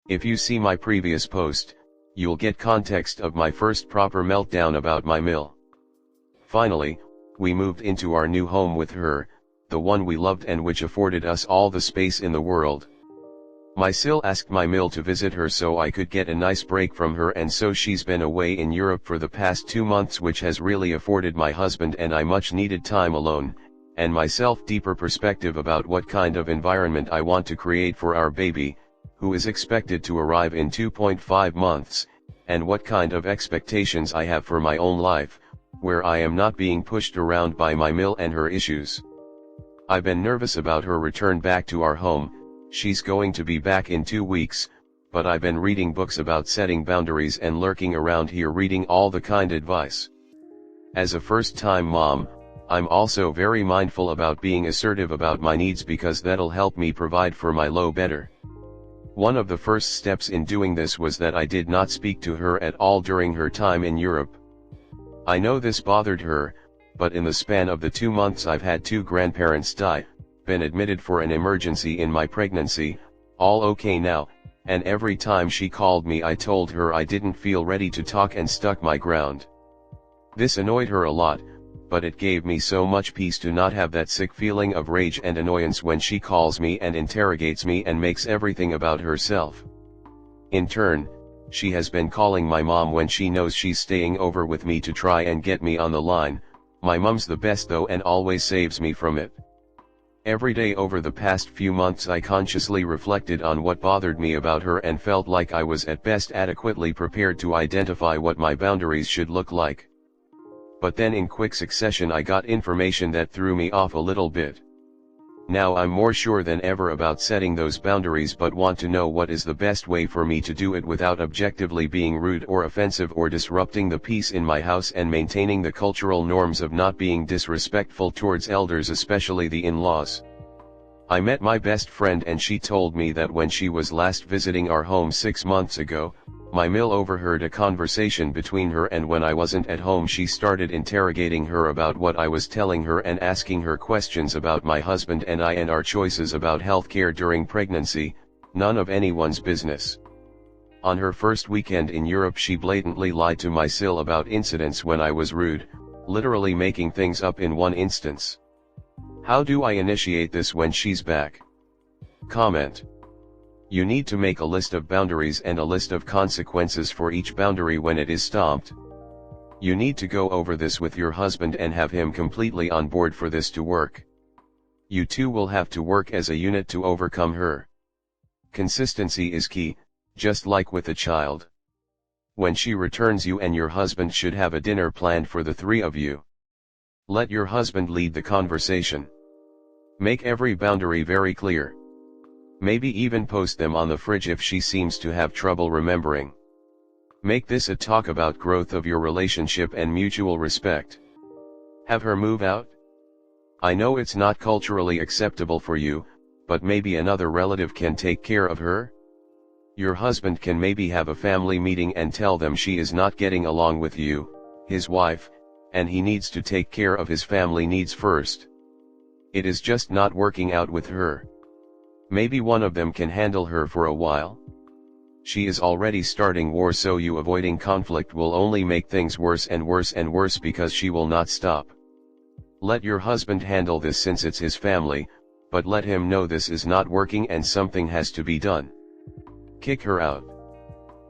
If you see my previous post, you'll get context of my first proper meltdown about my mill. Finally, we moved into our new home with her, the one we loved and which afforded us all the space in the world. My sil asked my mill to visit her so I could get a nice break from her, and so she's been away in Europe for the past 2 months, which has really afforded my husband and I much needed time alone, and myself deeper perspective about what kind of environment I want to create for our baby, who is expected to arrive in 2.5 months, and what kind of expectations I have for my own life, where I am not being pushed around by my mill and her issues. I've been nervous about her return back to our home. She's going to be back in 2 weeks, but I've been reading books about setting boundaries and lurking around here reading all the kind advice. As a first-time mom, I'm also very mindful about being assertive about my needs because that'll help me provide for my low better. One of the first steps in doing this was that I did not speak to her at all during her time in Europe. I know this bothered her, but in the span of the 2 months I've had 2 grandparents die, been admitted for an emergency in my pregnancy, all okay now, and every time she called me I told her I didn't feel ready to talk and stuck my ground. This annoyed her a lot, but it gave me so much peace to not have that sick feeling of rage and annoyance when she calls me and interrogates me and makes everything about herself. In turn, she has been calling my mom when she knows she's staying over with me to try and get me on the line. My mom's the best though and always saves me from it. Every day over the past few months I consciously reflected on what bothered me about her and felt like I was at best adequately prepared to identify what my boundaries should look like. But then in quick succession I got information that threw me off a little bit. Now I'm more sure than ever about setting those boundaries, but want to know what is the best way for me to do it without objectively being rude or offensive or disrupting the peace in my house, and maintaining the cultural norms of not being disrespectful towards elders, especially the in-laws. I met my best friend and she told me that when she was last visiting our home 6 months ago, my mill overheard a conversation between her, and when I wasn't at home she started interrogating her about what I was telling her and asking her questions about my husband and I and our choices about healthcare during pregnancy, none of anyone's business. On her first weekend in Europe she blatantly lied to my sil about incidents when I was rude, literally making things up in one instance. How do I initiate this when she's back? Comment. You need to make a list of boundaries and a list of consequences for each boundary when it is stomped. You need to go over this with your husband and have him completely on board for this to work. You two will have to work as a unit to overcome her. Consistency is key, just like with a child. When she returns, you and your husband should have a dinner planned for the 3 of you. Let your husband lead the conversation. Make every boundary very clear. Maybe even post them on the fridge if she seems to have trouble remembering. Make this a talk about growth of your relationship and mutual respect. Have her move out? I know it's not culturally acceptable for you, but maybe another relative can take care of her? Your husband can maybe have a family meeting and tell them she is not getting along with you, his wife, and he needs to take care of his family needs first. It is just not working out with her. Maybe one of them can handle her for a while. She is already starting war, so you avoiding conflict will only make things worse and worse and worse because she will not stop. Let your husband handle this since it's his family, but let him know this is not working and something has to be done. Kick her out.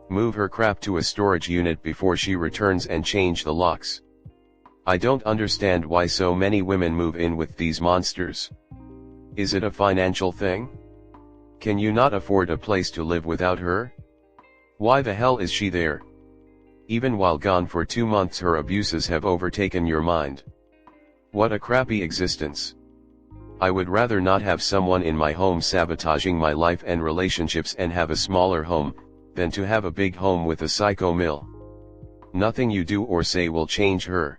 Move her crap to a storage unit before she returns and change the locks. I don't understand why so many women move in with these monsters. Is it a financial thing? Can you not afford a place to live without her? Why the hell is she there? Even while gone for 2 months her abuses have overtaken your mind. What a crappy existence. I would rather not have someone in my home sabotaging my life and relationships and have a smaller home, than to have a big home with a psycho mill. Nothing you do or say will change her.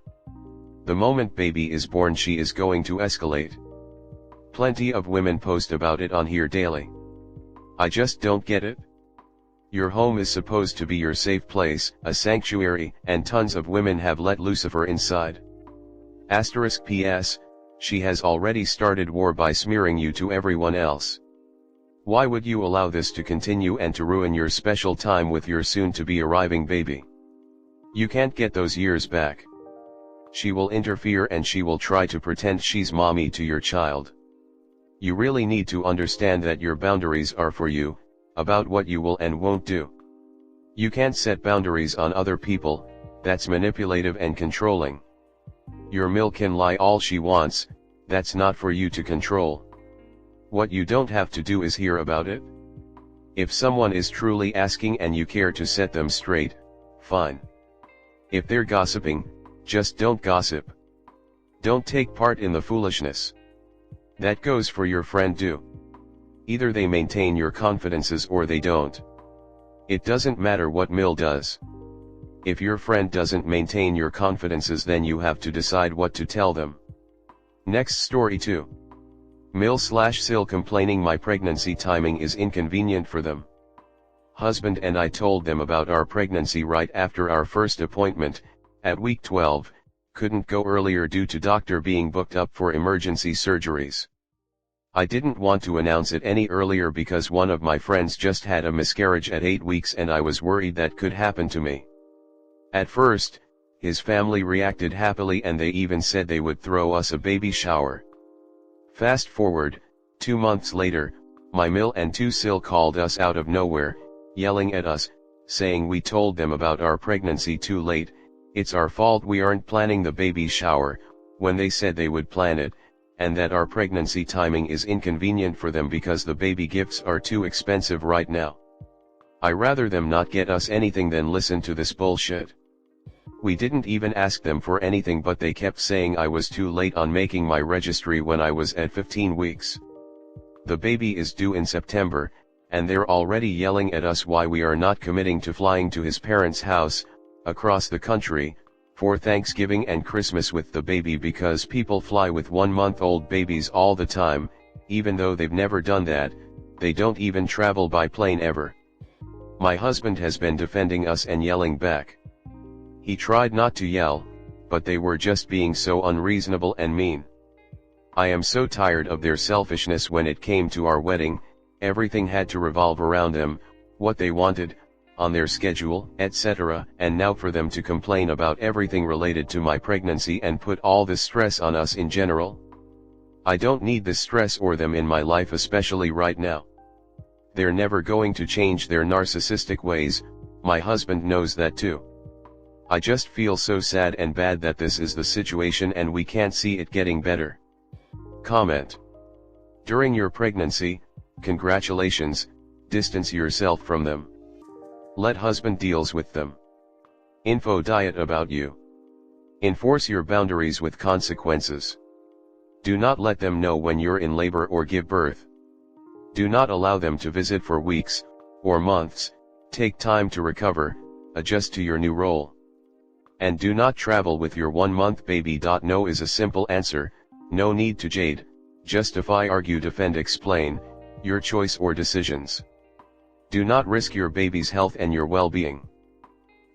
The moment baby is born she is going to escalate. Plenty of women post about it on here daily. I just don't get it. Your home is supposed to be your safe place, a sanctuary, and tons of women have let Lucifer inside. *PS, she has already started war by smearing you to everyone else. Why would you allow this to continue and to ruin your special time with your soon-to-be arriving baby? You can't get those years back. She will interfere and she will try to pretend she's mommy to your child. You really need to understand that your boundaries are for you, about what you will and won't do. You can't set boundaries on other people, that's manipulative and controlling. Your Mill can lie all she wants, that's not for you to control. What you don't have to do is hear about it. If someone is truly asking and you care to set them straight, fine. If they're gossiping, just don't gossip. Don't take part in the foolishness. That goes for your friend too. Either they maintain your confidences or they don't. It doesn't matter what Mill does. If your friend doesn't maintain your confidences, then you have to decide what to tell them. Next story 2. Mill/Sil complaining my pregnancy timing is inconvenient for them. Husband and I told them about our pregnancy right after our first appointment, at week 12, couldn't go earlier due to doctor being booked up for emergency surgeries. I didn't want to announce it any earlier because one of my friends just had a miscarriage at 8 weeks and I was worried that could happen to me. At first, his family reacted happily and they even said they would throw us a baby shower. Fast forward, 2 months later, my Mill and 2 Sil called us out of nowhere, yelling at us, saying we told them about our pregnancy too late, it's our fault we aren't planning the baby shower, when they said they would plan it, and that our pregnancy timing is inconvenient for them because the baby gifts are too expensive right now. I rather them not get us anything than listen to this bullshit. We didn't even ask them for anything, but they kept saying I was too late on making my registry when I was at 15 weeks. The baby is due in September, and they're already yelling at us why we are not committing to flying to his parents' house, across the country, for Thanksgiving and Christmas with the baby because people fly with 1-month-old babies all the time, even though they've never done that, they don't even travel by plane ever. My husband has been defending us and yelling back. He tried not to yell, but they were just being so unreasonable and mean. I am so tired of their selfishness when it came to our wedding, everything had to revolve around them, what they wanted, on their schedule, etc., and now for them to complain about everything related to my pregnancy and put all this stress on us in general. I don't need this stress or them in my life, especially right now. They're never going to change their narcissistic ways, my husband knows that too. I just feel so sad and bad that this is the situation and we can't see it getting better. Comment. During your pregnancy, congratulations, distance yourself from them. Let husband deals with them. Info diet about you. Enforce your boundaries with consequences. Do not let them know when you're in labor or give birth. Do not allow them to visit for weeks, or months, take time to recover, adjust to your new role. And do not travel with your 1-month baby. No is a simple answer, no need to jade, justify, argue, defend, explain, your choice or decisions. Do not risk your baby's health and your well-being.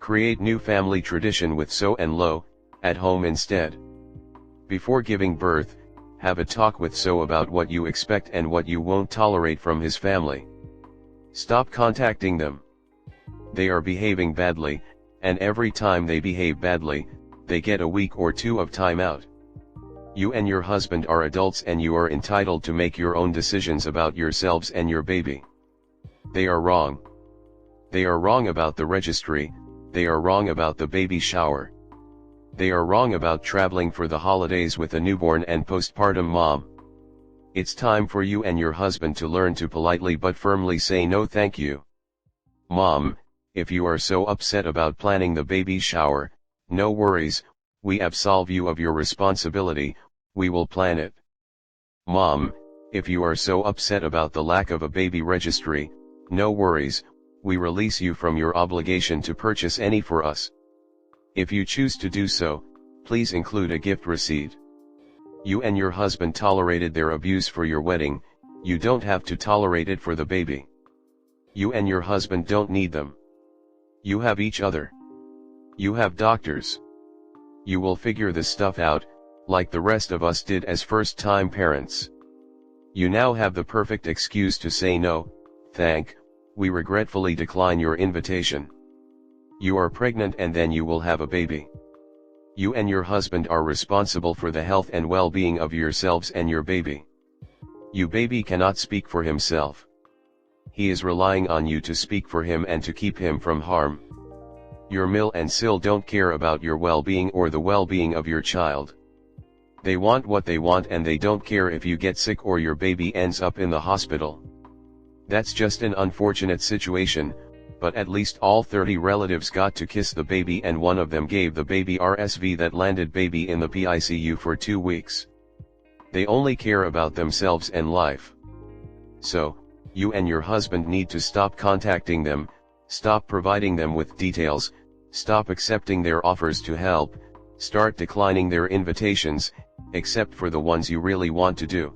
Create new family tradition with so and lo, at home instead. Before giving birth, have a talk with so about what you expect and what you won't tolerate from his family. Stop contacting them. They are behaving badly, and every time they behave badly, they get a week or 2 of time out. You and your husband are adults and you are entitled to make your own decisions about yourselves and your baby. They are wrong. They are wrong about the registry, they are wrong about the baby shower. They are wrong about traveling for the holidays with a newborn and postpartum mom. It's time for you and your husband to learn to politely but firmly say no thank you. Mom, if you are so upset about planning the baby shower, no worries, we absolve you of your responsibility, we will plan it. Mom, if you are so upset about the lack of a baby registry, no worries, we release you from your obligation to purchase any for us. If you choose to do so, please include a gift receipt. You and your husband tolerated their abuse for your wedding, you don't have to tolerate it for the baby. You and your husband don't need them. You have each other. You have doctors. You will figure this stuff out, like the rest of us did as first-time parents. You now have the perfect excuse to say no, we regretfully decline your invitation. You are pregnant and then you will have a baby. You and your husband are responsible for the health and well-being of yourselves and your baby. Your baby cannot speak for himself. He is relying on you to speak for him and to keep him from harm. Your Mill and Sil don't care about your well-being or the well-being of your child. They want what they want and they don't care if you get sick or your baby ends up in the hospital. That's just an unfortunate situation, but at least all 30 relatives got to kiss the baby and one of them gave the baby RSV that landed baby in the PICU for 2 weeks. They only care about themselves and life. So, you and your husband need to stop contacting them, stop providing them with details, stop accepting their offers to help, start declining their invitations, except for the ones you really want to do.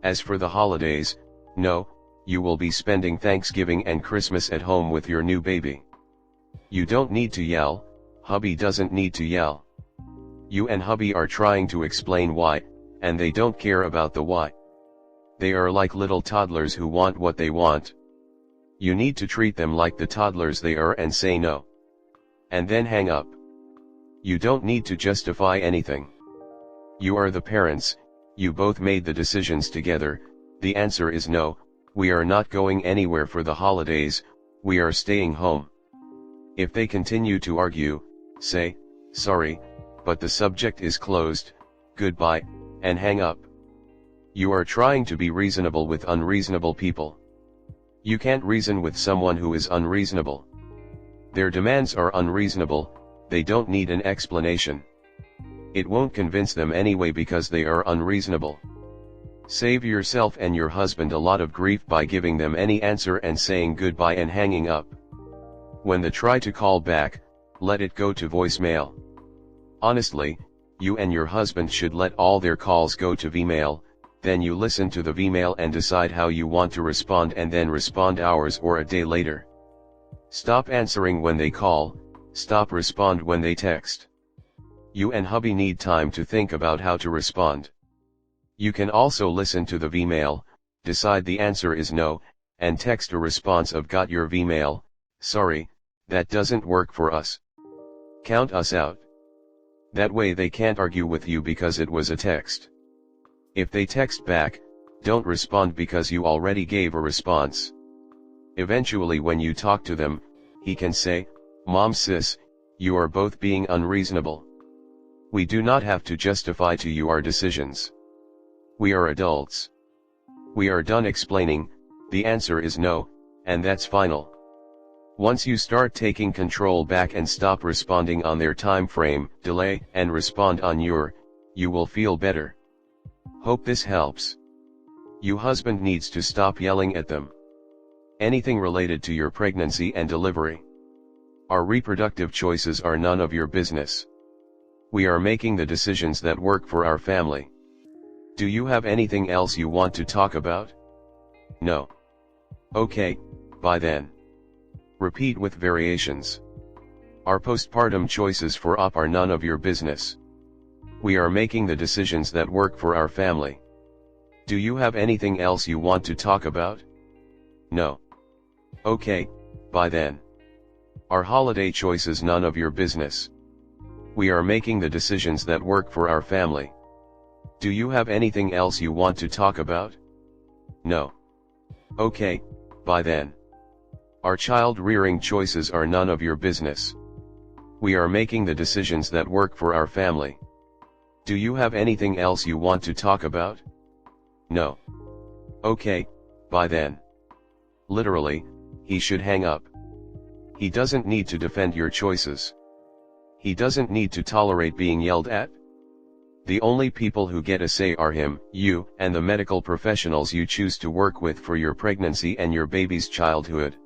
As for the holidays, no, you will be spending Thanksgiving and Christmas at home with your new baby. You don't need to yell, hubby doesn't need to yell. You and hubby are trying to explain why, and they don't care about the why. They are like little toddlers who want what they want. You need to treat them like the toddlers they are and say no. And then hang up. You don't need to justify anything. You are the parents, you both made the decisions together. The answer is no, we are not going anywhere for the holidays, we are staying home. If they continue to argue, say, sorry, but the subject is closed, goodbye, and hang up. You are trying to be reasonable with unreasonable people. You can't reason with someone who is unreasonable. Their demands are unreasonable, they don't need an explanation. It won't convince them anyway because they are unreasonable. Save yourself and your husband a lot of grief by giving them any answer and saying goodbye and hanging up. When they try to call back, let it go to voicemail. Honestly, you and your husband should let all their calls go to Vmail, then you listen to the Vmail and decide how you want to respond and then respond hours or a day later. Stop answering when they call, stop respond when they text. You and hubby need time to think about how to respond. You can also listen to the Vmail, decide the answer is no, and text a response of got your Vmail, sorry, that doesn't work for us. Count us out. That way they can't argue with you because it was a text. If they text back, don't respond because you already gave a response. Eventually when you talk to them, he can say, Mom sis, you are both being unreasonable. We do not have to justify to you our decisions. We are adults. We are done explaining, the answer is no, and that's final. Once you start taking control back and stop responding on their time frame, delay, and respond on your, you will feel better. Hope this helps. Your husband needs to stop yelling at them. Anything related to your pregnancy and delivery. Our reproductive choices are none of your business. We are making the decisions that work for our family. Do you have anything else you want to talk about? No. Okay, bye then. Repeat with variations. Our postpartum choices for up are none of your business. We are making the decisions that work for our family. Do you have anything else you want to talk about? No. Okay, bye then. Our holiday choices none of your business. We are making the decisions that work for our family. Do you have anything else you want to talk about? No. Okay, bye then. Our child rearing choices are none of your business. We are making the decisions that work for our family. Do you have anything else you want to talk about? No. Okay, bye then. Literally, he should hang up. He doesn't need to defend your choices. He doesn't need to tolerate being yelled at. The only people who get a say are him, you, and the medical professionals you choose to work with for your pregnancy and your baby's childhood.